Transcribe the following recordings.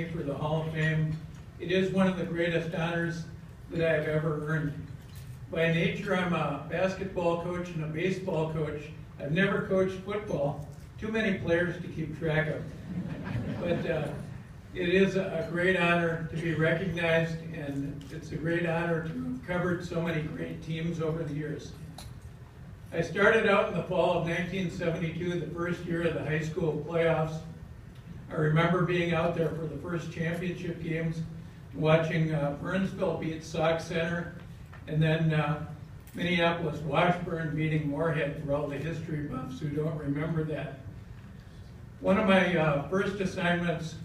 for the Hall of Fame. It is one of the greatest honors that I've ever earned. By nature, I'm a basketball coach and a baseball coach. I've never coached football. Too many players to keep track of. But it is a great honor to be recognized, and it's a great honor to have covered so many great teams over the years. I started out in the fall of 1972, the first year of the high school playoffs. I remember being out there for the first championship games, watching Burnsville beat Sauk Center, and then Minneapolis Washburn beating Moorhead, for all the history buffs who don't remember that. One of my first assignments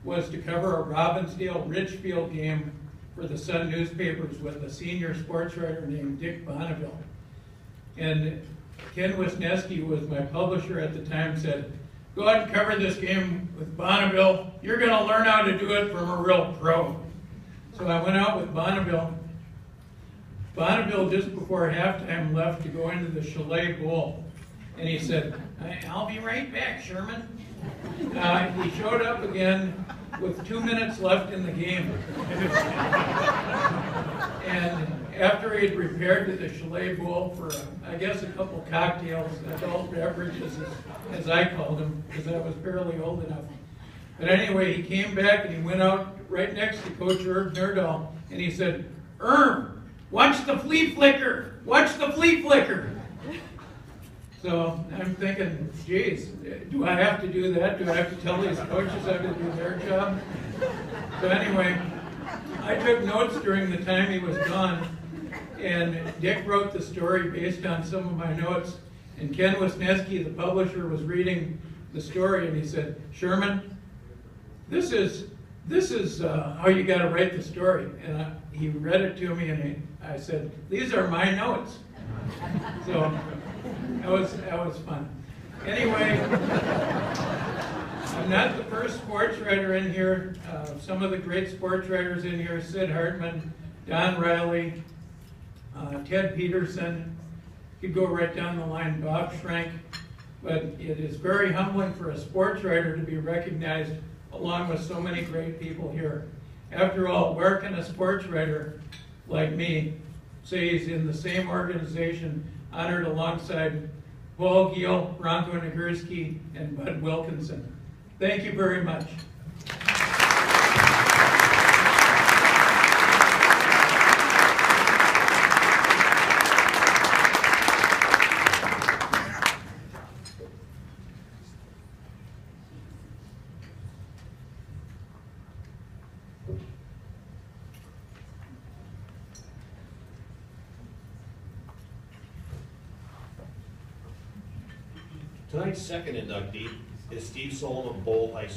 was to cover a Robbinsdale-Richfield game for the Sun newspapers with a senior sports writer named Dick Bonneville. And Ken Wisniewski was my publisher at the time, said, "Go out and cover this game with Bonneville. You're going to learn how to do it from a real pro." So I went out with Bonneville. Bonneville, just before halftime, left to go into the Chalet Bowl. And he said, "I'll be right back, Sherman." He showed up again with 2 minutes left in the game. And after he'd repaired to the Chalet Bowl for, I guess, a couple cocktails, adult beverages, as I called them, because I was fairly old enough. But anyway, he came back and he went out right next to Coach Herb Nerdahl, and he said, "Herb, watch the flea flicker! Watch the flea flicker!" So I'm thinking, geez, do I have to do that? Do I have to tell these coaches I have to do their job? So anyway, I took notes during the time he was gone, and Dick wrote the story based on some of my notes. And Ken Wisniewski, the publisher, was reading the story, and he said, "Sherman, this is how you got to write the story." And he read it to me, and I said, "These are my notes." So that was fun. Anyway, I'm not the first sports writer in here. Some of the great sports writers in here: Sid Hartman, Don Riley, Ted Peterson. You could go right down the line, Bob Schrank. But it is very humbling for a sports writer to be recognized along with so many great people here. After all, where can a sports writer like me say he's in the same organization, honored alongside Paul Giel, Bronco Nagurski, and Bud Wilkinson? Thank you very much. Tonight's second inductee is Steve Solom of Bowl High School.